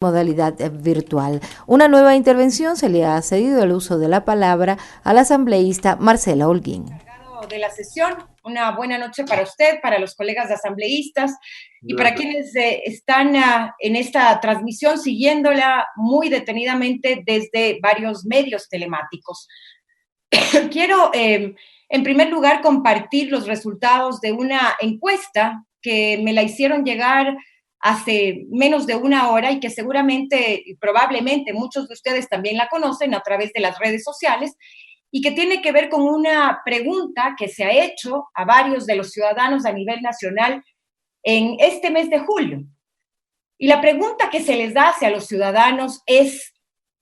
modalidad virtual. Una nueva intervención se le ha cedido el uso de la palabra al asambleísta Marcela Holguín. De la sesión, una buena noche para usted, para los colegas asambleístas y para quienes están en esta transmisión siguiéndola muy detenidamente desde varios medios telemáticos. Quiero, en primer lugar, compartir los resultados de una encuesta que me la hicieron llegar hace menos de una hora y que seguramente y probablemente muchos de ustedes también la conocen a través de las redes sociales y que tiene que ver con una pregunta que se ha hecho a varios de los ciudadanos a nivel nacional en este mes de julio. Y la pregunta que se les hace a los ciudadanos es: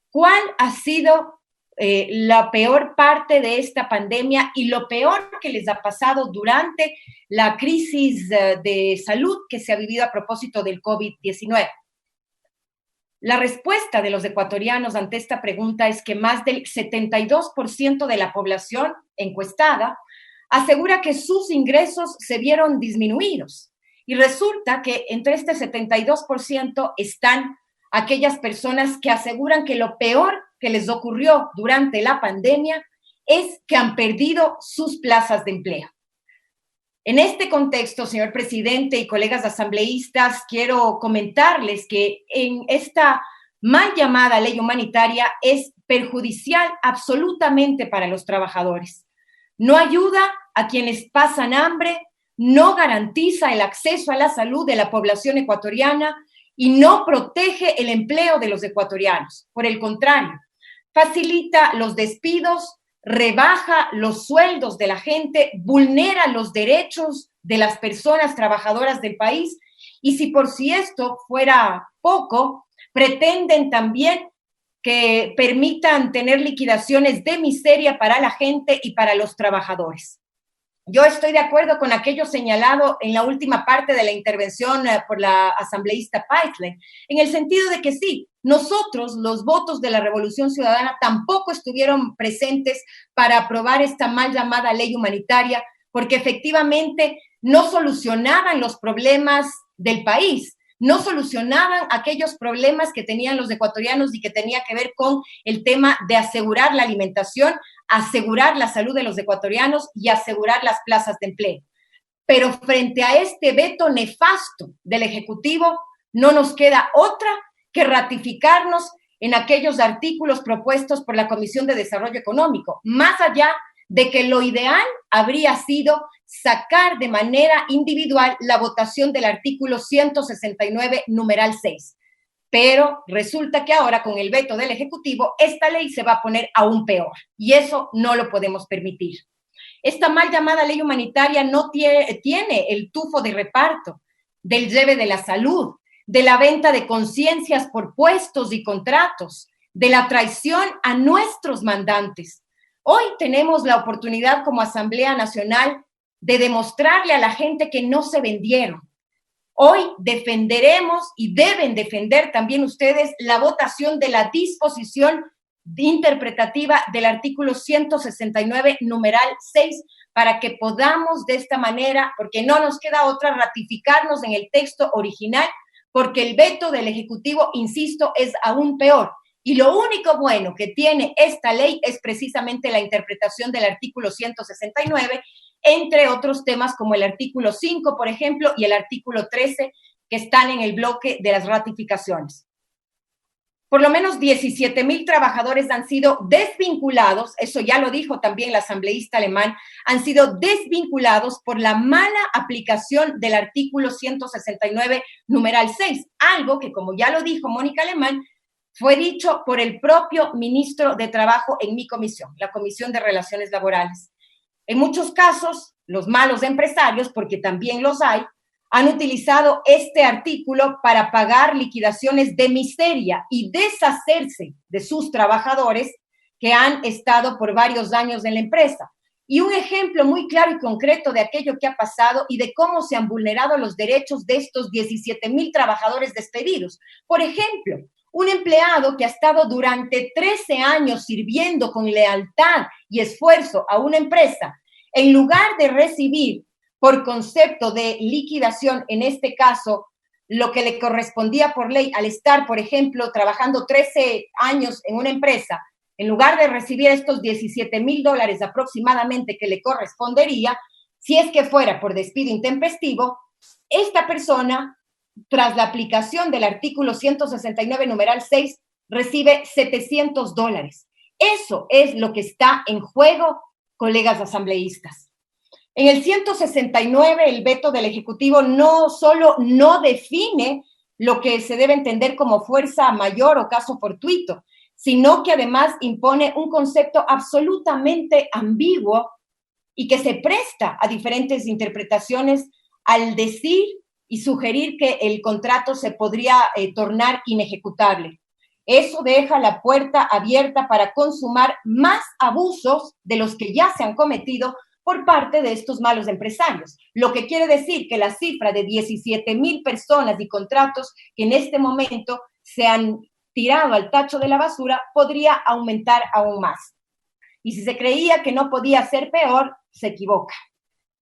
¿cuál ha sido la peor parte de esta pandemia y lo peor que les ha pasado durante la crisis de salud que se ha vivido a propósito del COVID-19? La respuesta de los ecuatorianos ante esta pregunta es que más del 72% de la población encuestada asegura que sus ingresos se vieron disminuidos. Y resulta que entre este 72% están aquellas personas que aseguran que lo peor que les ocurrió durante la pandemia es que han perdido sus plazas de empleo. En este contexto, señor presidente y colegas asambleístas, quiero comentarles que en esta mal llamada ley humanitaria es perjudicial absolutamente para los trabajadores. No ayuda a quienes pasan hambre, no garantiza el acceso a la salud de la población ecuatoriana y no protege el empleo de los ecuatorianos. Por el contrario, facilita los despidos, rebaja los sueldos de la gente, vulnera los derechos de las personas trabajadoras del país y si esto fuera poco, pretenden también que permitan tener liquidaciones de miseria para la gente y para los trabajadores. Yo estoy de acuerdo con aquello señalado en la última parte de la intervención por la asambleísta Paisley, en el sentido de que sí, nosotros, los votos de la Revolución Ciudadana, tampoco estuvieron presentes para aprobar esta mal llamada ley humanitaria, porque efectivamente no solucionaban los problemas del país, no solucionaban aquellos problemas que tenían los ecuatorianos y que tenía que ver con el tema de asegurar la alimentación, asegurar la salud de los ecuatorianos y asegurar las plazas de empleo. Pero frente a este veto nefasto del Ejecutivo, no nos queda otra que ratificarnos en aquellos artículos propuestos por la Comisión de Desarrollo Económico, más allá de que lo ideal habría sido sacar de manera individual la votación del artículo 169, numeral 6. Pero resulta que ahora con el veto del Ejecutivo, esta ley se va a poner aún peor y eso no lo podemos permitir. Esta mal llamada ley humanitaria no tiene el tufo de reparto, del lleve de la salud, de la venta de conciencias por puestos y contratos, de la traición a nuestros mandantes. Hoy tenemos la oportunidad como Asamblea Nacional de demostrarle a la gente que no se vendieron. Hoy defenderemos y deben defender también ustedes la votación de la disposición interpretativa del artículo 169, numeral 6, para que podamos de esta manera, porque no nos queda otra, ratificarnos en el texto original, porque el veto del Ejecutivo, insisto, es aún peor. Y lo único bueno que tiene esta ley es precisamente la interpretación del artículo 169, entre otros temas como el artículo 5, por ejemplo, y el artículo 13, que están en el bloque de las ratificaciones. Por lo menos 17,000 trabajadores han sido desvinculados, eso ya lo dijo también la asambleísta alemán, han sido desvinculados por la mala aplicación del artículo 169, numeral 6, algo que, como ya lo dijo Mónica Alemán, fue dicho por el propio ministro de Trabajo en mi comisión, la Comisión de Relaciones Laborales. En muchos casos, los malos empresarios, porque también los hay, han utilizado este artículo para pagar liquidaciones de miseria y deshacerse de sus trabajadores que han estado por varios años en la empresa. Y un ejemplo muy claro y concreto de aquello que ha pasado y de cómo se han vulnerado los derechos de estos 17,000 trabajadores despedidos. Por ejemplo, un empleado que ha estado durante 13 años sirviendo con lealtad y esfuerzo a una empresa, en lugar de recibir por concepto de liquidación, en este caso, lo que le correspondía por ley al estar, por ejemplo, trabajando 13 años en una empresa, en lugar de recibir estos $17,000 aproximadamente que le correspondería, si es que fuera por despido intempestivo, esta persona, tras la aplicación del artículo 169, numeral 6, recibe $700. Eso es lo que está en juego, colegas asambleístas. En el 169, el veto del Ejecutivo no solo no define lo que se debe entender como fuerza mayor o caso fortuito, sino que además impone un concepto absolutamente ambiguo y que se presta a diferentes interpretaciones al decir y sugerir que el contrato se podría tornar inejecutable. Eso deja la puerta abierta para consumar más abusos de los que ya se han cometido por parte de estos malos empresarios. Lo que quiere decir que la cifra de 17,000 personas y contratos que en este momento se han tirado al tacho de la basura podría aumentar aún más. Y si se creía que no podía ser peor, se equivoca.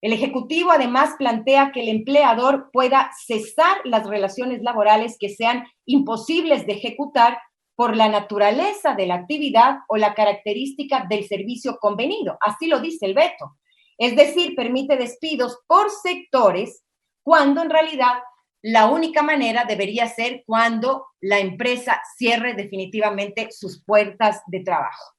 El Ejecutivo además plantea que el empleador pueda cesar las relaciones laborales que sean imposibles de ejecutar por la naturaleza de la actividad o la característica del servicio convenido. Así lo dice el veto. Es decir, permite despidos por sectores cuando en realidad la única manera debería ser cuando la empresa cierre definitivamente sus puertas de trabajo.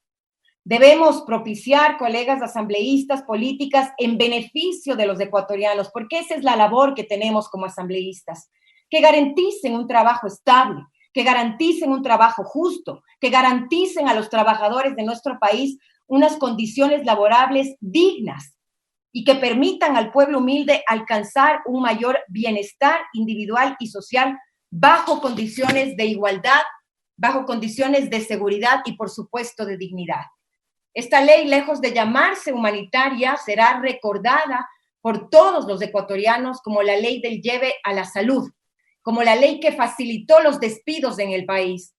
Debemos propiciar, colegas asambleístas, políticas en beneficio de los ecuatorianos, porque esa es la labor que tenemos como asambleístas, que garanticen un trabajo estable, que garanticen un trabajo justo, que garanticen a los trabajadores de nuestro país unas condiciones laborables dignas y que permitan al pueblo humilde alcanzar un mayor bienestar individual y social bajo condiciones de igualdad, bajo condiciones de seguridad y, por supuesto, de dignidad. Esta ley, lejos de llamarse humanitaria, será recordada por todos los ecuatorianos como la ley del lleve a la salud, como la ley que facilitó los despidos en el país,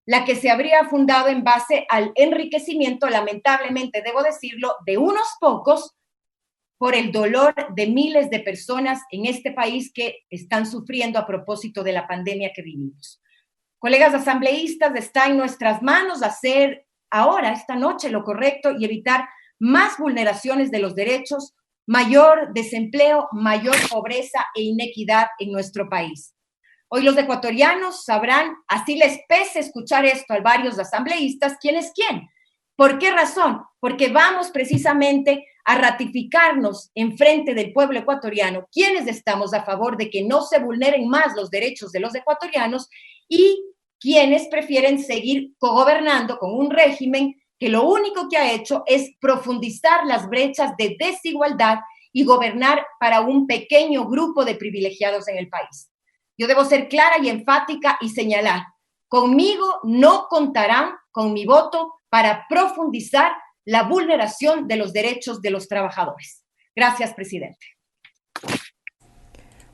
la que se habría fundado en base al enriquecimiento, lamentablemente debo decirlo, de unos pocos por el dolor de miles de personas en este país que están sufriendo a propósito de la pandemia que vivimos. Colegas asambleístas, está en nuestras manos hacer ahora, esta noche, lo correcto y evitar más vulneraciones de los derechos, mayor desempleo, mayor pobreza e inequidad en nuestro país. Hoy los ecuatorianos sabrán, así les pese escuchar esto a varios asambleístas, quién es quién. ¿Por qué razón? Porque vamos precisamente a ratificarnos en frente del pueblo ecuatoriano, quienes estamos a favor de que no se vulneren más los derechos de los ecuatorianos y quienes prefieren seguir cogobernando con un régimen que lo único que ha hecho es profundizar las brechas de desigualdad y gobernar para un pequeño grupo de privilegiados en el país. Yo debo ser clara y enfática y señalar, conmigo no contarán con mi voto para profundizar la vulneración de los derechos de los trabajadores. Gracias, presidente.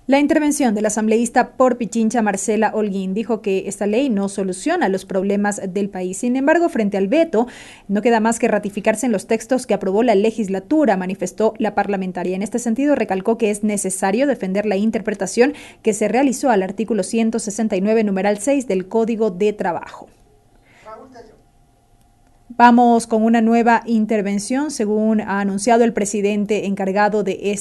La intervención del asambleísta por Pichincha, Marcela Holguín, dijo que esta ley no soluciona los problemas del país. Sin embargo, frente al veto, no queda más que ratificarse en los textos que aprobó la legislatura, manifestó la parlamentaria. En este sentido, recalcó que es necesario defender la interpretación que se realizó al artículo 169, numeral 6 del Código de Trabajo. Vamos con una nueva intervención, según ha anunciado el presidente encargado de este